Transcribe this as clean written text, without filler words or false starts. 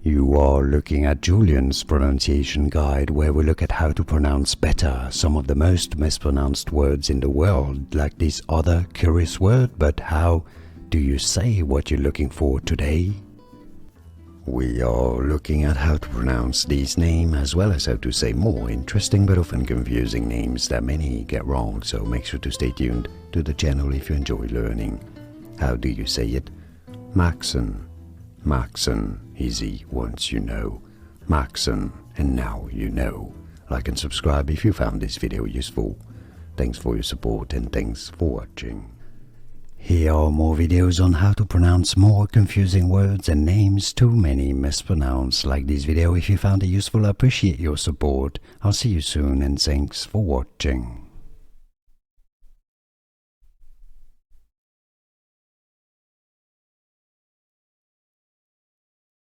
You are looking at Julian's pronunciation guide, where we look at how to pronounce better some of the most mispronounced words in the world, like this other curious word. But how do you say what you're looking for today? We are looking at how to pronounce these names, as well as how to say more interesting but often confusing names that many get wrong, so make sure to stay tuned to the channel if you enjoy learning. How do you say it? Maxon. Maxon. Easy once you know. Maxon. And now you know. Like and subscribe if you found this video useful. Thanks for your support and thanks for watching. Here are more videos on how to pronounce more confusing words and names too many mispronounced. Like this video if you found it useful. I appreciate your support. I'll see you soon and thanks for watching.